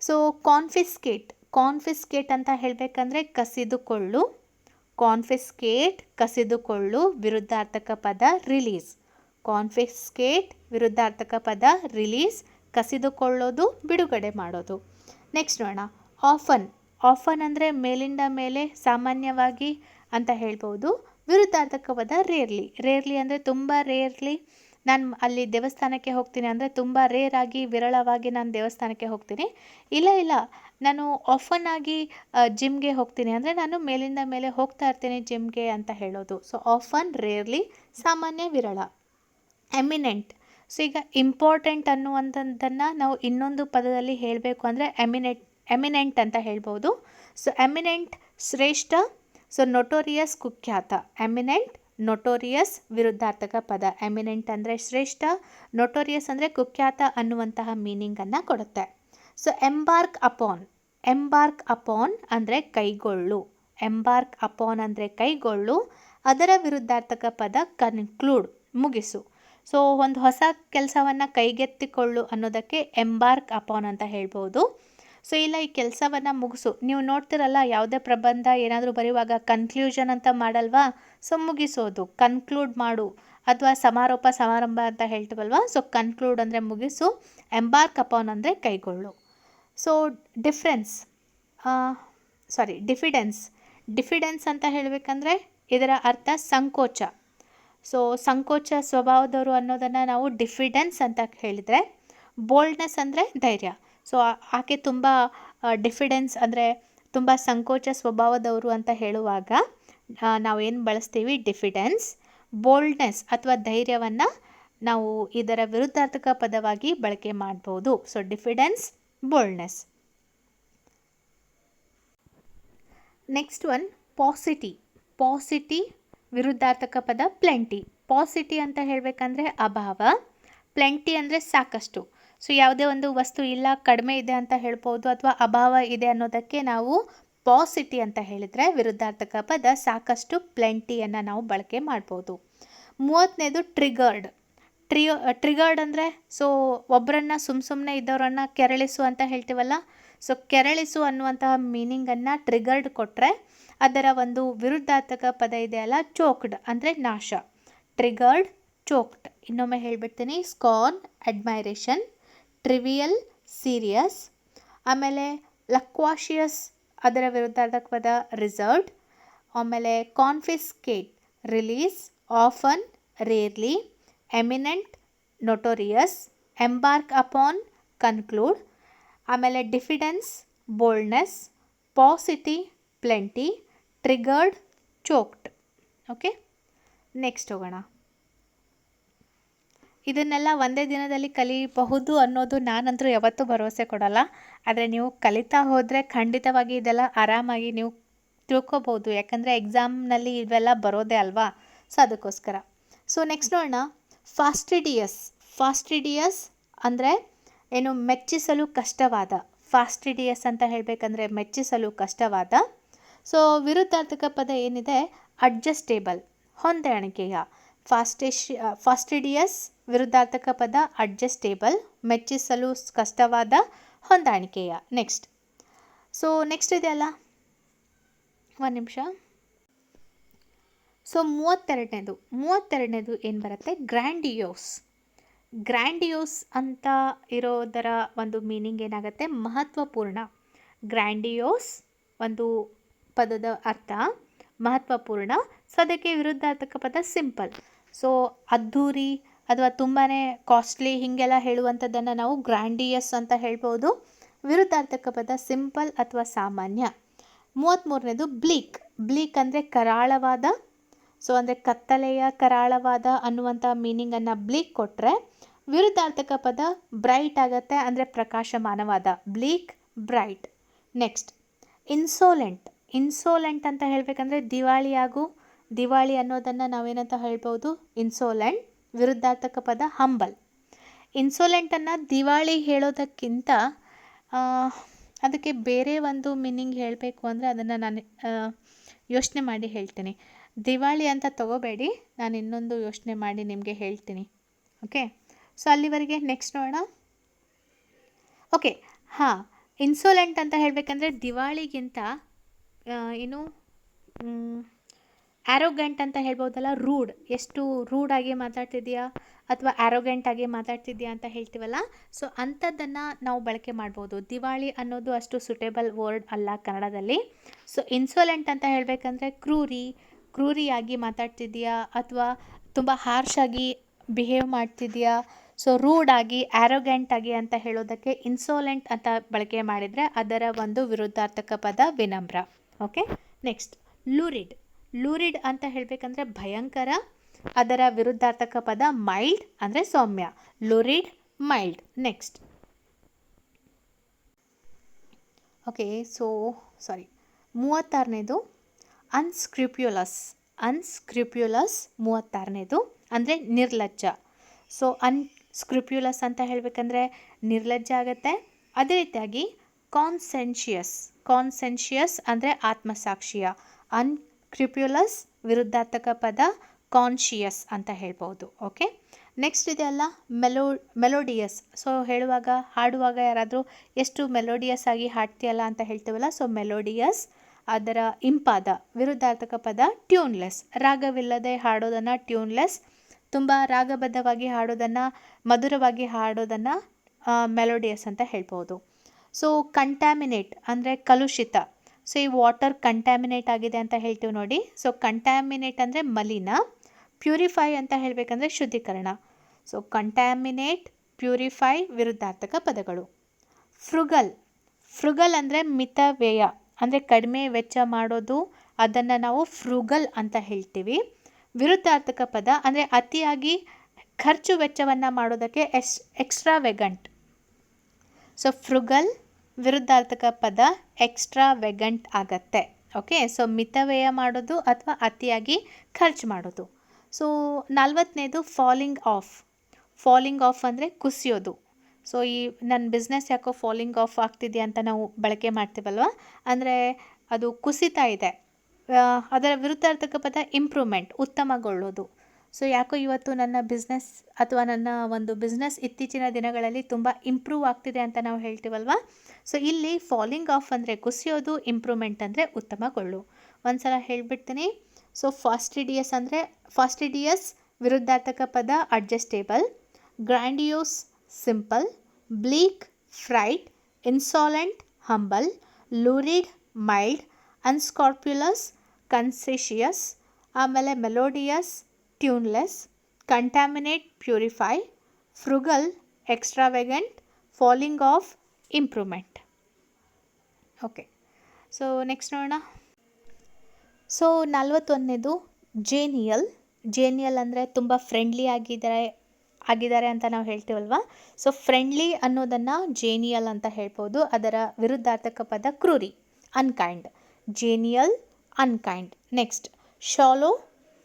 ಸೊ ಕಾನ್ಫಿಸ್ಕೇಟ್ ಅಂತ ಹೇಳಬೇಕಂದ್ರೆ ಕಸಿದುಕೊಳ್ಳು. ಕಸಿದುಕೊಳ್ಳು ವಿರುದ್ಧಾರ್ಥಕ ಪದ ರಿಲೀಸ್. ಕಾನ್ಫಿಸ್ಕೇಟ್ ವಿರುದ್ಧಾರ್ಥಕ ಪದ ರಿಲೀಸ್, ಕಸಿದುಕೊಳ್ಳೋದು, ಬಿಡುಗಡೆ ಮಾಡೋದು. ನೆಕ್ಸ್ಟ್ ನೋಡೋಣ, ಆಫನ್ ಅಂದರೆ ಮೇಲಿಂದ ಮೇಲೆ, ಸಾಮಾನ್ಯವಾಗಿ ಅಂತ ಹೇಳ್ಬೋದು. ವಿರುದ್ಧಾರ್ಥಕ ಪದ ರೇರ್ಲಿ ಅಂದರೆ ತುಂಬ ರೇರ್ಲಿ ನಾನು ಅಲ್ಲಿ ದೇವಸ್ಥಾನಕ್ಕೆ ಹೋಗ್ತೀನಿ ಅಂದರೆ ತುಂಬ ರೇರಾಗಿ, ವಿರಳವಾಗಿ ನಾನು ದೇವಸ್ಥಾನಕ್ಕೆ ಹೋಗ್ತೀನಿ. ಇಲ್ಲ ನಾನು ಆಫನ್ ಆಗಿ ಜಿಮ್ಗೆ ಹೋಗ್ತೀನಿ ಅಂದರೆ ನಾನು ಮೇಲಿಂದ ಮೇಲೆ ಹೋಗ್ತಾ ಇರ್ತೀನಿ ಜಿಮ್ಗೆ ಅಂತ ಹೇಳೋದು. ಸೊ ಆಫನ್, ರೇರ್ಲಿ, ಸಾಮಾನ್ಯ, ವಿರಳ. ಎಮಿನೆಂಟ್. ಸೊ ಈಗ ಇಂಪಾರ್ಟೆಂಟ್ ಅನ್ನುವಂಥದ್ದನ್ನು ನಾವು ಇನ್ನೊಂದು ಪದದಲ್ಲಿ ಹೇಳಬೇಕು ಅಂದರೆ ಎಮಿನೆಂಟ್ ಅಂತ ಹೇಳ್ಬೋದು. ಸೊ ಎಮಿನೆಂಟ್ ಶ್ರೇಷ್ಠ. ಸೊ ನೊಟೋರಿಯಸ್ ಕುಖ್ಯಾತ. ಎಮಿನೆಂಟ್, ನೊಟೋರಿಯಸ್ ವಿರುದ್ಧಾರ್ಥಕ ಪದ. ಎಮಿನೆಂಟ್ ಅಂದರೆ ಶ್ರೇಷ್ಠ, ನೊಟೋರಿಯಸ್ ಅಂದರೆ ಕುಖ್ಯಾತ ಅನ್ನುವಂತಹ ಮೀನಿಂಗನ್ನು ಕೊಡುತ್ತೆ. ಸೊ ಎಂಬಾರ್ಕ್ ಅಪಾನ್ ಅಂದರೆ ಕೈಗೊಳ್ಳು. ಎಂಬಾರ್ಕ್ ಅಪಾನ್ ಅಂದರೆ ಕೈಗೊಳ್ಳು, ಅದರ ವಿರುದ್ಧಾರ್ಥಕ ಪದ ಕನ್ಕ್ಲೂಡ್, ಮುಗಿಸು. ಸೊ ಒಂದು ಹೊಸ ಕೆಲಸವನ್ನು ಕೈಗೆತ್ತಿಕೊಳ್ಳು ಅನ್ನೋದಕ್ಕೆ ಎಂಬಾರ್ಕ್ ಅಪಾನ್ ಅಂತ ಹೇಳ್ಬೋದು. ಸೊ ಇಲ್ಲ ಈ ಕೆಲಸವನ್ನು ಮುಗಿಸು. ನೀವು ನೋಡ್ತಿರಲ್ಲ, ಯಾವುದೇ ಪ್ರಬಂಧ ಏನಾದರೂ ಬರೆಯುವಾಗ ಕನ್ಕ್ಲೂಷನ್ ಅಂತ ಮಾಡಲ್ವಾ, ಸೊ ಮುಗಿಸೋದು, ಕನ್ಕ್ಲೂಡ್ ಮಾಡು, ಅಥವಾ ಸಮಾರಂಭ ಅಂತ ಹೇಳ್ತೀವಲ್ವ. ಸೊ ಕನ್ಕ್ಲೂಡ್ ಅಂದರೆ ಮುಗಿಸು, ಎಂಬಾರ್ಕ್ ಅಪಾನ್ ಅಂದರೆ ಕೈಗೊಳ್ಳು. ಸೊ ಡಿಫಿಡೆನ್ಸ್ ಅಂತ ಹೇಳಬೇಕಂದ್ರೆ ಇದರ ಅರ್ಥ ಸಂಕೋಚ. ಸೊ ಸಂಕೋಚ ಸ್ವಭಾವದವರು ಅನ್ನೋದನ್ನು ನಾವು ಡಿಫಿಡೆನ್ಸ್ ಅಂತ ಹೇಳಿದರೆ. ಬೋಲ್ಡ್ನೆಸ್ ಅಂದರೆ ಧೈರ್ಯ. ಸೊ ಆಕೆ ತುಂಬ ಡಿಫಿಡೆನ್ಸ್ ಅಂದರೆ ತುಂಬ ಸಂಕೋಚ ಸ್ವಭಾವದವರು ಅಂತ ಹೇಳುವಾಗ ನಾವೇನು ಬಳಸ್ತೀವಿ, ಡಿಫಿಡೆನ್ಸ್. ಬೋಲ್ಡ್ನೆಸ್ ಅಥವಾ ಧೈರ್ಯವನ್ನು ನಾವು ಇದರ ವಿರುದ್ಧಾರ್ಥಕ ಪದವಾಗಿ ಬಳಕೆ ಮಾಡ್ಬೋದು. So diffidence, boldness. Next one paucity. Paucity ವಿರುದ್ಧಾರ್ಥಕ ಪದ ಪ್ಲೆಂಟಿ. ಪಾಸಿಟಿ ಅಂತ ಹೇಳಬೇಕಂದ್ರೆ ಅಭಾವ, ಪ್ಲೆಂಟಿ ಅಂದರೆ ಸಾಕಷ್ಟು. ಸೊ ಯಾವುದೇ ಒಂದು ವಸ್ತು ಇಲ್ಲ, ಕಡಿಮೆ ಇದೆ ಅಂತ ಹೇಳ್ಬೋದು, ಅಥವಾ ಅಭಾವ ಇದೆ ಅನ್ನೋದಕ್ಕೆ ನಾವು ಪಾಸಿಟಿ ಅಂತ ಹೇಳಿದರೆ ವಿರುದ್ಧಾರ್ಥಕ ಪದ ಸಾಕಷ್ಟು, ಪ್ಲೆಂಟಿಯನ್ನು ನಾವು ಬಳಕೆ ಮಾಡ್ಬೋದು. 30ನೇದು ಟ್ರಿಗರ್ಡ್. ಟ್ರಿಗರ್ಡ್ ಅಂದರೆ ಸೊ ಒಬ್ಬರನ್ನ ಸುಮ್ಮನೆ ಇದ್ದವರನ್ನು ಕೆರಳಿಸು ಅಂತ ಹೇಳ್ತೀವಲ್ಲ, ಸೊ ಕೆರಳಿಸು ಅನ್ನುವಂತಹ ಮೀನಿಂಗನ್ನು ಟ್ರಿಗರ್ಡ್ ಕೊಟ್ಟರೆ ಅದರ ಒಂದು ವಿರುದ್ಧಾರ್ಥಕ ಪದ ಇದೆಯಲ್ಲ ಚೋಕ್ಡ್ ಅಂದರೆ ನಾಶ. Triggered, choked. ಇನ್ನೊಮ್ಮೆ ಹೇಳ್ಬಿಡ್ತೀನಿ. Scorn, admiration. Trivial, serious. ಆಮೇಲೆ ಲಕ್ವಾಷಿಯಸ್, ಅದರ ವಿರುದ್ಧಾರ್ಥಕ ಪದ ರಿಸರ್ವ್ಡ್. ಆಮೇಲೆ confiscate, release. Often, rarely. Eminent, notorious. Embark upon, conclude. ಆಮೇಲೆ diffidence, boldness. Paucity, plenty. Triggered, choked. Okay, next ಹೋಗೋಣ. ಇದನ್ನೆಲ್ಲ ಒಂದೇ ದಿನದಲ್ಲಿ ಕಲಿಯಬಹುದು ಅನ್ನೋದು ನಾನಂತರೂ ಯಾವತ್ತೂ ಭರವಸೆ ಕೊಡಲ್ಲ. ಆದರೆ ನೀವು ಕಲಿತಾ ಹೋದರೆ ಖಂಡಿತವಾಗಿ ಇದೆಲ್ಲ ಆರಾಮಾಗಿ ನೀವು ತಿಳ್ಕೊಬೋದು. ಯಾಕಂದರೆ ಎಕ್ಸಾಮ್ನಲ್ಲಿ ಇವೆಲ್ಲ ಬರೋದೇ ಅಲ್ವಾ, ಸೊ ಅದಕ್ಕೋಸ್ಕರ. ಸೊ ನೆಕ್ಸ್ಟ್ ನೋಡೋಣ. ಫಾಸ್ಟಿಡಿಯಸ್. ಫಾಸ್ಟಿಡಿಯಸ್ ಅಂದರೆ ಏನು, ಮೆಚ್ಚಿಸಲು ಕಷ್ಟವಾದ. ಫಾಸ್ಟಿಡಿಯಸ್ ಅಂತ ಹೇಳಬೇಕಂದ್ರೆ ಮೆಚ್ಚಿಸಲು ಕಷ್ಟವಾದ. ಸೊ ವಿರುದ್ಧಾರ್ಥಕ ಪದ ಏನಿದೆ ಅಡ್ಜಸ್ಟೇಬಲ್, ಹೊಂದಾಣಿಕೆಯ. ಫಾಸ್ಟಿಡಿಯಸ್ ವಿರುದ್ಧಾರ್ಥಕ ಪದ ಅಡ್ಜಸ್ಟೇಬಲ್, ಮೆಚ್ಚಿಸಲು ಕಷ್ಟವಾದ, ಹೊಂದಾಣಿಕೆಯ. ನೆಕ್ಸ್ಟ್. ಸೊ ನೆಕ್ಸ್ಟ್ ಇದೆಯಲ್ಲ, ಒಂದು ನಿಮಿಷ. ಸೊ 32ನೇದು ಏನು ಬರುತ್ತೆ, ಗ್ರ್ಯಾಂಡಿಯೋಸ್. ಗ್ರ್ಯಾಂಡಿಯೋಸ್ ಅಂತ ಇರೋದರ ಒಂದು ಮೀನಿಂಗ್ ಏನಾಗುತ್ತೆ, ಮಹತ್ವಪೂರ್ಣ. ಗ್ರ್ಯಾಂಡಿಯೋಸ್ ಒಂದು ಪದದ ಅರ್ಥ ಮಹತ್ವಪೂರ್ಣ. ಸೊ ಅದಕ್ಕೆ ವಿರುದ್ಧಾರ್ಥಕ ಪದ ಸಿಂಪಲ್. ಸೊ ಅದ್ಧೂರಿ ಅಥವಾ ತುಂಬಾ ಕಾಸ್ಟ್ಲಿ ಹೀಗೆಲ್ಲ ಹೇಳುವಂಥದ್ದನ್ನು ನಾವು ಗ್ರ್ಯಾಂಡಿಯಸ್ ಅಂತ ಹೇಳ್ಬೋದು. ವಿರುದ್ಧಾರ್ಥಕ ಪದ ಸಿಂಪಲ್ ಅಥವಾ ಸಾಮಾನ್ಯ. 33ನೇದು ಬ್ಲೀಕ್. ಬ್ಲೀಕ್ ಅಂದರೆ ಕರಾಳವಾದ. ಸೊ ಅಂದರೆ ಕತ್ತಲೆಯ, ಕರಾಳವಾದ ಅನ್ನುವಂಥ ಮೀನಿಂಗನ್ನು ಬ್ಲೀಕ್ ಕೊಟ್ಟರೆ ವಿರುದ್ಧಾರ್ಥಕ ಪದ ಬ್ರೈಟ್ ಆಗುತ್ತೆ, ಅಂದರೆ ಪ್ರಕಾಶಮಾನವಾದ. Bleak, bright. ನೆಕ್ಸ್ಟ್ ಇನ್ಸೋಲೆಂಟ್. ಇನ್ಸೋಲೆಂಟ್ ಅಂತ ಹೇಳಬೇಕಂದ್ರೆ ದಿವಾಳಿಯಾಗು. ದಿವಾಳಿ ಅನ್ನೋದನ್ನು ನಾವೇನಂತ ಹೇಳ್ಬೋದು, ಇನ್ಸೋಲೆಂಟ್. ವಿರುದ್ಧಾರ್ಥಕ ಪದ ಹಂಬಲ್. ಇನ್ಸೋಲೆಂಟನ್ನು ದಿವಾಳಿ ಹೇಳೋದಕ್ಕಿಂತ ಅದಕ್ಕೆ ಬೇರೆ ಒಂದು ಮೀನಿಂಗ್ ಹೇಳಬೇಕು ಅಂದರೆ ಅದನ್ನು ನಾನು ಯೋಚನೆ ಮಾಡಿ ಹೇಳ್ತೀನಿ. ದಿವಾಳಿ ಅಂತ ತಗೋಬೇಡಿ, ನಾನು ಇನ್ನೊಂದು ಯೋಚನೆ ಮಾಡಿ ನಿಮಗೆ ಹೇಳ್ತೀನಿ. ಓಕೆ, ಸೊ ಅಲ್ಲಿವರೆಗೆ ನೆಕ್ಸ್ಟ್ ನೋಡೋಣ. ಓಕೆ, ಹಾಂ, ಇನ್ಸೋಲೆಂಟ್ ಅಂತ ಹೇಳಬೇಕಂದ್ರೆ ದಿವಾಳಿಗಿಂತ ಏನು ಆ್ಯರೋಗೆಂಟ್ ಅಂತ ಹೇಳ್ಬೋದಲ್ಲ, ರೂಡ್. ಎಷ್ಟು ರೂಡಾಗಿ ಮಾತಾಡ್ತಿದ್ಯಾ ಅಥವಾ ಆ್ಯರೋಗೆಂಟಾಗಿ ಮಾತಾಡ್ತಿದ್ಯಾ ಅಂತ ಹೇಳ್ತೀವಲ್ಲ, ಸೊ ಅಂಥದ್ದನ್ನು ನಾವು ಬಳಕೆ ಮಾಡ್ಬೋದು. ದಿವಾಳಿ ಅನ್ನೋದು ಅಷ್ಟು ಸುಟೇಬಲ್ ವರ್ಡ್ ಅಲ್ಲ ಕನ್ನಡದಲ್ಲಿ. ಸೊ ಇನ್ಸೋಲೆಂಟ್ ಅಂತ ಹೇಳಬೇಕಂದ್ರೆ ಕ್ರೂರಿಯಾಗಿ ಮಾತಾಡ್ತಿದ್ಯಾ ಅಥವಾ ತುಂಬ ಹಾರ್ಷಾಗಿ ಬಿಹೇವ್ ಮಾಡ್ತಿದ್ಯಾ, ಸೊ ರೂಡಾಗಿ, ಆ್ಯರೋಗೆಂಟಾಗಿ ಅಂತ ಹೇಳೋದಕ್ಕೆ ಇನ್ಸೋಲೆಂಟ್ ಅಂತ ಬಳಕೆ ಮಾಡಿದರೆ ಅದರ ಒಂದು ವಿರುದ್ಧಾರ್ಥಕ ಪದ ವಿನಮ್ರ. Okay, next ಲೂರಿಡ್. ಲೂರಿಡ್ ಅಂತ ಹೇಳಬೇಕಂದ್ರೆ ಭಯಂಕರ. ಅದರ ವಿರುದ್ಧಾರ್ಥಕ ಪದ ಮೈಲ್ಡ್ ಅಂದರೆ ಸೌಮ್ಯ. Lurid, mild. Next. Okay, so 36ನೇದು ಅನ್ಸ್ಕ್ರೂಪ್ಯುಲಸ್. ಅನ್ಸ್ಕ್ರೂಪ್ಯುಲಸ್ 36ನೇದು ಅಂದರೆ ನಿರ್ಲಜ್ಜ. ಸೊ ಅನ್ಸ್ಕ್ರೂಪ್ಯುಲಸ್ ಅಂತ ಹೇಳಬೇಕಂದ್ರೆ ನಿರ್ಲಜ್ಜ ಆಗುತ್ತೆ. ಅದೇ ರೀತಿಯಾಗಿ ಕಾನ್ಸೆನ್ಷಿಯಸ್. ಕಾನ್ಸೆನ್ಷಿಯಸ್ ಅಂದರೆ ಆತ್ಮಸಾಕ್ಷಿಯ. ಅನ್ಸ್ಕ್ರೂಪ್ಯುಲಸ್ ವಿರುದ್ಧಾರ್ಥಕ ಪದ ಕಾನ್ಷಿಯಸ್ ಅಂತ ಹೇಳ್ಬೋದು. ಓಕೆ, ನೆಕ್ಸ್ಟ್ ಇದೆಯಲ್ಲ ಮೆಲೋಡಿಯಸ್. ಸೊ ಹಾಡುವಾಗ ಯಾರಾದರೂ ಎಷ್ಟು ಮೆಲೋಡಿಯಸ್ ಆಗಿ ಹಾಡ್ತೀಯಲ್ಲ ಅಂತ ಹೇಳ್ತೀವಲ್ಲ, ಸೊ ಮೆಲೋಡಿಯಸ್. ಅದರ ಇಂಪಾದ. ವಿರುದ್ಧಾರ್ಥಕ ಪದ ಟ್ಯೂನ್ಲೆಸ್. ರಾಗವಿಲ್ಲದೆ ಹಾಡೋದನ್ನು ಟ್ಯೂನ್ಲೆಸ್, ತುಂಬ ರಾಗಬದ್ಧವಾಗಿ ಹಾಡೋದನ್ನು, ಮಧುರವಾಗಿ ಹಾಡೋದನ್ನು ಮೆಲೋಡಿಯಸ್ ಅಂತ ಹೇಳ್ಬೋದು. ಸೊ ಕಂಟ್ಯಾಮಿನೇಟ್ ಅಂದರೆ ಕಲುಷಿತ. ಸೊ ಈ ವಾಟರ್ ಕಂಟ್ಯಾಮಿನೇಟ್ ಆಗಿದೆ ಅಂತ ಹೇಳ್ತೀವಿ ನೋಡಿ. ಸೊ ಕಂಟ್ಯಾಮಿನೇಟ್ ಅಂದರೆ ಮಲಿನ. ಪ್ಯೂರಿಫೈ ಅಂತ ಹೇಳಬೇಕಂದ್ರೆ ಶುದ್ಧೀಕರಣ. ಸೊ ಕಂಟ್ಯಾಮಿನೇಟ್, ಪ್ಯೂರಿಫೈ ವಿರುದ್ಧಾರ್ಥಕ ಪದಗಳು. ಫ್ರುಗಲ್. ಫ್ರುಗಲ್ ಅಂದರೆ ಮಿತವ್ಯಯ, ಅಂದರೆ ಕಡಿಮೆ ವೆಚ್ಚ ಮಾಡೋದು, ಅದನ್ನು ನಾವು ಫ್ರುಗಲ್ ಅಂತ ಹೇಳ್ತೀವಿ. ವಿರುದ್ಧಾರ್ಥಕ ಪದ ಅಂದರೆ ಅತಿಯಾಗಿ ಖರ್ಚು ವೆಚ್ಚವನ್ನು ಮಾಡೋದಕ್ಕೆ ಎಕ್ಸ್ಟ್ರಾವೆಗಂಟ್. ಸೊ ಫ್ರುಗಲ್ ವಿರುದ್ಧಾರ್ಥಕ ಪದ ಎಕ್ಸ್ಟ್ರಾವೆಗಂಟ್ ಆಗತ್ತೆ. ಓಕೆ, ಸೊ ಮಿತವ್ಯಯ ಮಾಡೋದು ಅಥವಾ ಅತಿಯಾಗಿ ಖರ್ಚು ಮಾಡೋದು. ಸೊ 40ನೇದು ಫಾಲಿಂಗ್ ಆಫ್ ಅಂದರೆ ಕುಸಿಯೋದು. ಸೊ ಈ ನನ್ನ ಬಿಸ್ನೆಸ್ ಯಾಕೋ ಫಾಲಿಂಗ್ ಆಫ್ ಆಗ್ತಿದೆಯಾ ಅಂತ ನಾವು ಬಳಕೆ ಮಾಡ್ತೀವಲ್ವ, ಅಂದರೆ ಅದು ಕುಸಿತಾ ಇದೆ. ಅದರ ವಿರುದ್ಧಾರ್ಥಕ ಪದ ಇಂಪ್ರೂವ್ಮೆಂಟ್, ಉತ್ತಮಗೊಳ್ಳೋದು. ಸೊ ಯಾಕೋ ಇವತ್ತು ನನ್ನ ಬಿಸ್ನೆಸ್ ಅಥವಾ ನನ್ನ ಒಂದು ಬಿಸ್ನೆಸ್ ಇತ್ತೀಚಿನ ದಿನಗಳಲ್ಲಿ ತುಂಬ ಇಂಪ್ರೂವ್ ಆಗ್ತಿದೆ ಅಂತ ನಾವು ಹೇಳ್ತೀವಲ್ವ. ಸೊ ಇಲ್ಲಿ ಫಾಲಿಂಗ್ ಆಫ್ ಅಂದರೆ ಕುಸಿಯೋದು, ಇಂಪ್ರೂವ್ಮೆಂಟ್ ಅಂದರೆ ಉತ್ತಮಗೊಳ್ಳು. ಒಂದು ಸಲ ಹೇಳಿಬಿಡ್ತೀನಿ. ಸೊ ಫಾಸ್ಟಿಡಿಯಸ್ ವಿರುದ್ಧಾರ್ಥಕ ಪದ adjustable, grandiose simple, bleak fright, insolent humble, lurid mild, unscrupulous conscientious, ಆಮೇಲೆ melodious tuneless, contaminate purify, frugal extravagant, falling off improvement. Okay, so next ನೋಡೋಣ. ಸೊ 41ನೇದು ಜೇನಿಯಲ್ ಅಂದರೆ ತುಂಬ ಫ್ರೆಂಡ್ಲಿ ಆಗಿದ್ದಾರೆ ಅಂತ ನಾವು ಹೇಳ್ತೀವಲ್ವ. ಸೊ ಫ್ರೆಂಡ್ಲಿ ಅನ್ನೋದನ್ನು ಜೇನಿಯಲ್ ಅಂತ ಹೇಳ್ಬೋದು. ಅದರ ವಿರುದ್ಧಾರ್ಥಕ ಪದ ಕ್ರೂರಿ, unkind. Genial, unkind. Next shallow,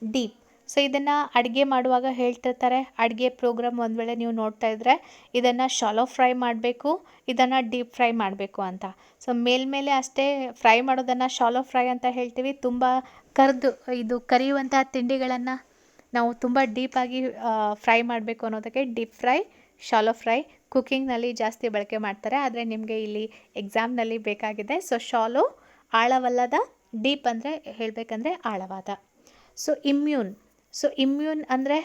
deep. So ಇದನ್ನು ಅಡುಗೆ ಮಾಡುವಾಗ ಹೇಳ್ತಿರ್ತಾರೆ, ಅಡುಗೆ ಪ್ರೋಗ್ರಾಮ್ ಒಂದು ವೇಳೆ ನೀವು ನೋಡ್ತಾ ಇದ್ದರೆ ಇದನ್ನು ಶಾಲೋ ಫ್ರೈ ಮಾಡಬೇಕು, ಇದನ್ನು ಡೀಪ್ ಫ್ರೈ ಮಾಡಬೇಕು ಅಂತ. ಸೊ ಮೇಲ್ಮೇಲೆ ಅಷ್ಟೇ ಫ್ರೈ ಮಾಡೋದನ್ನು ಶಾಲೋ ಫ್ರೈ ಅಂತ ಹೇಳ್ತೀವಿ. ತುಂಬ ಕರಿಯುವಂಥ ತಿಂಡಿಗಳನ್ನು ನಾವು ತುಂಬ ಡೀಪಾಗಿ ಫ್ರೈ ಮಾಡಬೇಕು ಅನ್ನೋದಕ್ಕೆ ಡೀಪ್ ಫ್ರೈ, ಶಾಲೋ ಫ್ರೈ ಕುಕ್ಕಿಂಗ್ನಲ್ಲಿ ಜಾಸ್ತಿ ಬಳಕೆ ಮಾಡ್ತಾರೆ. ಆದರೆ ನಿಮಗೆ ಇಲ್ಲಿ ಎಕ್ಸಾಮ್ನಲ್ಲಿ ಬೇಕಾಗಿದೆ. ಸೊ ಶಾಲೋ ಆಳವಲ್ಲದ, ಡೀಪ್ ಅಂದರೆ ಹೇಳಬೇಕಂದ್ರೆ ಆಳವಾದ. ಸೊ ಇಮ್ಯೂನ್ ಅಂದರೆ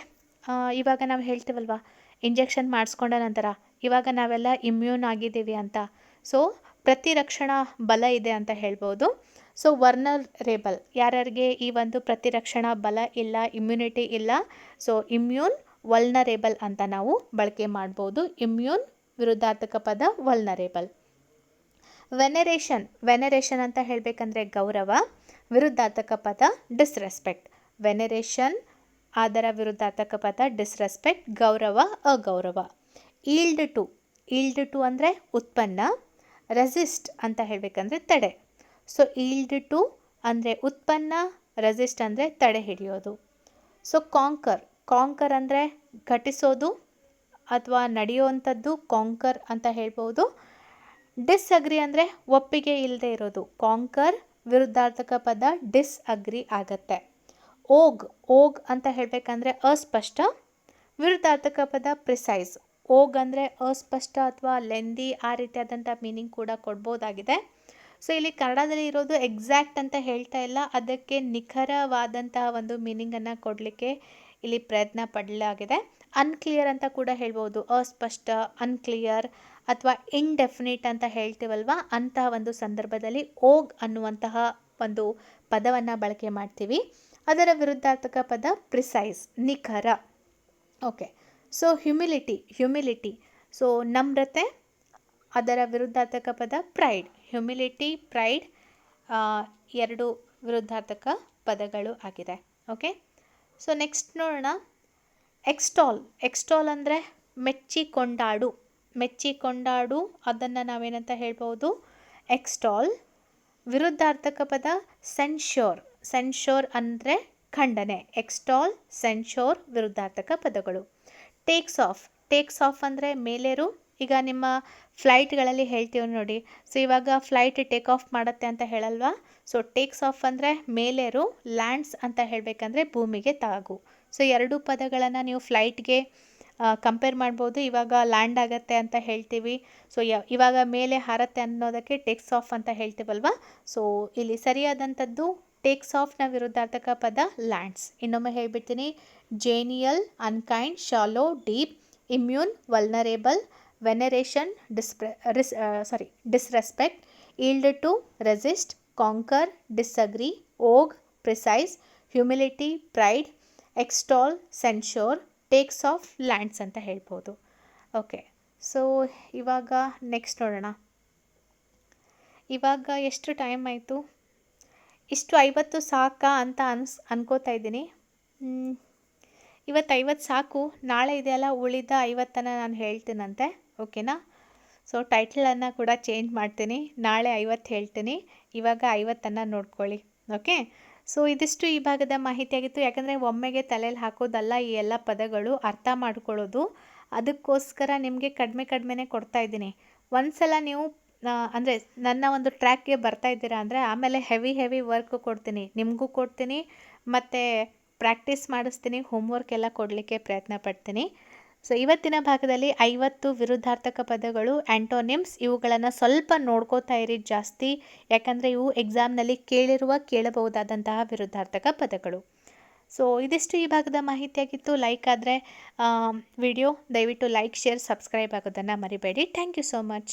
ಇವಾಗ ನಾವು ಹೇಳ್ತೀವಲ್ವ, ಇಂಜೆಕ್ಷನ್ ಮಾಡಿಸ್ಕೊಂಡ ನಂತರ ಇವಾಗ ನಾವೆಲ್ಲ ಇಮ್ಯೂನ್ ಆಗಿದ್ದೀವಿ ಅಂತ. ಸೊ ಪ್ರತಿರಕ್ಷಣಾ ಬಲ ಇದೆ ಅಂತ ಹೇಳ್ಬೋದು. ಸೊ ವರ್ನರೇಬಲ್, ಯಾರ್ಯಾರಿಗೆ ಈ ಒಂದು ಪ್ರತಿರಕ್ಷಣಾ ಬಲ ಇಲ್ಲ, ಇಮ್ಯುನಿಟಿ ಇಲ್ಲ, ಸೊ ಇಮ್ಯೂನ್ ವಲ್ನರೇಬಲ್ ಅಂತ ನಾವು ಬಳಕೆ ಮಾಡ್ಬೋದು. ಇಮ್ಯೂನ್ ವಿರುದ್ಧಾರ್ಥಕ ಪದ ವಲ್ನರೇಬಲ್. ವೆನೆರೇಷನ್ ಅಂತ ಹೇಳಬೇಕಂದ್ರೆ ಗೌರವ, ವಿರುದ್ಧಾರ್ಥಕ ಪದ ಡಿಸ್ರೆಸ್ಪೆಕ್ಟ್. ವೆನೆರೇಷನ್, ಅದರ ವಿರುದ್ಧಾರ್ಥಕ ಪದ ಡಿಸ್ರೆಸ್ಪೆಕ್ಟ್, ಗೌರವ, ಅಗೌರವ. ಈಲ್ಡ್ ಟು ಅಂದರೆ ಉತ್ಪನ್ನ, ರೆಸಿಸ್ಟ್ ಅಂತ ಹೇಳಬೇಕಂದ್ರೆ ತಡೆ. ಸೊ ಈಲ್ಡ್ ಟು ಅಂದರೆ ಉತ್ಪನ್ನ, ರೆಸಿಸ್ಟ್ ಅಂದರೆ ತಡೆ ಹಿಡಿಯೋದು. ಸೊ ಕಾಂಕರ್ ಅಂದರೆ ಘಟಿಸೋದು ಅಥವಾ ನಡೆಯುವಂಥದ್ದು, ಕಾಂಕರ್ ಅಂತ ಹೇಳ್ಬೋದು. ಡಿಸ್ಅಗ್ರಿ ಅಂದರೆ ಒಪ್ಪಿಗೆ ಇಲ್ಲದೆ ಇರೋದು. ಕಾಂಕರ್ ವಿರುದ್ಧಾರ್ಥಕ ಪದ ಡಿಸ್ಅಗ್ರಿ ಆಗತ್ತೆ. ಓಗ್ ಅಂತ ಹೇಳಬೇಕಂದ್ರೆ ಅಸ್ಪಷ್ಟ, ವಿರುದ್ಧಾರ್ಥಕ ಪದ ಪ್ರಿಸೈಸ್. ಓಗ್ ಅಂದರೆ ಅಸ್ಪಷ್ಟ ಅಥವಾ ಲೆಂದಿ, ಆ ರೀತಿಯಾದಂಥ ಮೀನಿಂಗ್ ಕೂಡ ಕೊಡ್ಬೋದಾಗಿದೆ. ಸೊ ಇಲ್ಲಿ ಕನ್ನಡದಲ್ಲಿ ಇರೋದು ಎಕ್ಸಾಕ್ಟ್ ಅಂತ ಹೇಳ್ತಾ ಇಲ್ಲ, ಅದಕ್ಕೆ ನಿಖರವಾದಂತಹ ಒಂದು ಮೀನಿಂಗನ್ನು ಕೊಡಲಿಕ್ಕೆ ಇಲ್ಲಿ ಪ್ರಯತ್ನ ಪಡಲಾಗಿದೆ. ಅನ್ಕ್ಲಿಯರ್ ಅಂತ ಕೂಡ ಹೇಳ್ಬೋದು. ಅಸ್ಪಷ್ಟ, ಅನ್ಕ್ಲಿಯರ್ ಅಥವಾ ಇಂಡೆಫಿನಿಟ್ ಅಂತ ಹೇಳ್ತೀವಲ್ವ, ಅಂತಹ ಒಂದು ಸಂದರ್ಭದಲ್ಲಿ ಓಗ್ ಅನ್ನುವಂತಹ ಒಂದು ಪದವನ್ನು ಬಳಕೆ ಮಾಡ್ತೀವಿ. ಅದರ ವಿರುದ್ಧಾರ್ಥಕ ಪದ ಪ್ರಿಸೈಸ್, ನಿಖರ. Okay, so humility. ಸೊ ನಮ್ರತೆ, ಅದರ ವಿರುದ್ಧಾರ್ಥಕ ಪದ ಪ್ರೈಡ್. ಹ್ಯುಮಿಲಿಟಿ, ಪ್ರೈಡ್ ಎರಡು ವಿರುದ್ಧಾರ್ಥಕ ಪದಗಳು ಆಗಿದೆ. ಓಕೆ, ಸೊ ನೆಕ್ಸ್ಟ್ ನೋಡೋಣ. ಎಕ್ಸ್ಟಾಲ್ ಅಂದರೆ ಮೆಚ್ಚಿಕೊಂಡಾಡು, ಅದನ್ನು ನಾವೇನಂತ ಹೇಳ್ಬೋದು, ಎಕ್ಸ್ಟಾಲ್. ವಿರುದ್ಧಾರ್ಥಕ ಪದ ಸೆನ್ಶ್ಯೂರ್ ಅಂದರೆ ಖಂಡನೆ. ಎಕ್ಸ್ಟಾಲ್, ಸೆನ್ಶ್ಯೂರ್ ವಿರುದ್ಧಾರ್ಥಕ ಪದಗಳು. ಟೇಕ್ಸ್ ಆಫ್ ಅಂದರೆ ಮೇಲೇರು. ಈಗ ನಿಮ್ಮ ಫ್ಲೈಟ್ಗಳಲ್ಲಿ ಹೇಳ್ತೀವಿ ನೋಡಿ. ಸೊ ಇವಾಗ ಫ್ಲೈಟ್ ಟೇಕ್ ಆಫ್ ಮಾಡುತ್ತೆ ಅಂತ ಹೇಳಲ್ವಾ. ಸೊ ಟೇಕ್ಸ್ ಆಫ್ ಅಂದರೆ ಮೇಲೇರು, ಲ್ಯಾಂಡ್ಸ್ ಅಂತ ಹೇಳಬೇಕಂದ್ರೆ ಭೂಮಿಗೆ ತಾಗು. ಸೊ ಎರಡು ಪದಗಳನ್ನು ನೀವು ಫ್ಲೈಟ್ಗೆ ಕಂಪೇರ್ ಮಾಡ್ಬೋದು. ಇವಾಗ ಲ್ಯಾಂಡ್ ಆಗತ್ತೆ ಅಂತ ಹೇಳ್ತೀವಿ. ಸೊ ಇವಾಗ ಮೇಲೆ ಹಾರತ್ತೆ ಅನ್ನೋದಕ್ಕೆ ಟೇಕ್ಸ್ ಆಫ್ ಅಂತ ಹೇಳ್ತೀವಲ್ವ. ಸೊ ಇಲ್ಲಿ ಸರಿಯಾದಂಥದ್ದು ಟೇಕ್ಸ್ ಆಫ್ನ ವಿರುದ್ಧಾರ್ಥಕ ಪದ ಲ್ಯಾಂಡ್ಸ್. ಇನ್ನೊಮ್ಮೆ ಹೇಳ್ಬಿಡ್ತೀನಿ. Genial, unkind, shallow, deep, immune, vulnerable, veneration, disrespect, yield to, resist, conquer, disagree, vague, precise, humility, pride, extol, censure, takes off, lands ಅಂತ ಹೇಳ್ಬೋದು. ಓಕೆ, ಸೊ ಇವಾಗ ನೆಕ್ಸ್ಟ್ ನೋಡೋಣ. ಇವಾಗ ಎಷ್ಟು ಟೈಮ್ ಆಯಿತು? ಇಷ್ಟು 50 ಸಾಕಾ ಅಂತ ಅನ್ಕೋತಾ ಇದ್ದೀನಿ. ಇವತ್ತು 50 ಸಾಕು. ನಾಳೆ ಇದೆಯಲ್ಲ, ಉಳಿದ 50 ನಾನು ಹೇಳ್ತೀನಂತೆ. ಓಕೆನಾ? ಸೊ ಟೈಟಲನ್ನು ಕೂಡ ಚೇಂಜ್ ಮಾಡ್ತೀನಿ. ನಾಳೆ 50 ಹೇಳ್ತೀನಿ, ಇವಾಗ 50 ನೋಡ್ಕೊಳ್ಳಿ. ಓಕೆ. ಸೊ ಇದಿಷ್ಟು ಈ ಭಾಗದ ಮಾಹಿತಿಯಾಗಿತ್ತು. ಯಾಕಂದರೆ ಒಮ್ಮೆಗೆ ತಲೆಯಲ್ಲಿ ಹಾಕೋದಲ್ಲ ಈ ಎಲ್ಲ ಪದಗಳು, ಅರ್ಥ ಮಾಡ್ಕೊಳ್ಳೋದು. ಅದಕ್ಕೋಸ್ಕರ ನಿಮಗೆ ಕಡಿಮೆನೇ ಕೊಡ್ತಾ ಇದ್ದೀನಿ. ಒಂದ್ಸಲ ನೀವು ಅಂದರೆ ನನ್ನ ಒಂದು ಟ್ರ್ಯಾಕ್ಗೆ ಬರ್ತಾ ಇದ್ದೀರಾ ಅಂದರೆ ಆಮೇಲೆ ಹೆವಿ ವರ್ಕ್ ಕೊಡ್ತೀನಿ, ನಿಮಗೂ ಕೊಡ್ತೀನಿ, ಮತ್ತು ಪ್ರಾಕ್ಟೀಸ್ ಮಾಡಿಸ್ತೀನಿ, ಹೋಮ್ವರ್ಕ್ ಎಲ್ಲ ಕೊಡಲಿಕ್ಕೆ ಪ್ರಯತ್ನ ಪಡ್ತೀನಿ. ಸೊ ಇವತ್ತಿನ ಭಾಗದಲ್ಲಿ 50 ವಿರುದ್ಧಾರ್ಥಕ ಪದಗಳು, ಆ್ಯಂಟೋನಿಮ್ಸ್, ಇವುಗಳನ್ನು ಸ್ವಲ್ಪ ನೋಡ್ಕೋತಾ ಇರಿ ಜಾಸ್ತಿ. ಯಾಕಂದರೆ ಇವು ಎಕ್ಸಾಮ್ನಲ್ಲಿ ಕೇಳಬಹುದಾದಂತಹ ವಿರುದ್ಧಾರ್ಥಕ ಪದಗಳು. ಸೊ ಇದಿಷ್ಟು ಈ ಭಾಗದ ಮಾಹಿತಿಯಾಗಿತ್ತು. ಲೈಕ್ ಆದರೆ ವಿಡಿಯೋ ದಯವಿಟ್ಟು ಲೈಕ್, ಶೇರ್, ಸಬ್ಸ್ಕ್ರೈಬ್ ಆಗೋದನ್ನು ಮರಿಬೇಡಿ. Thank you so much.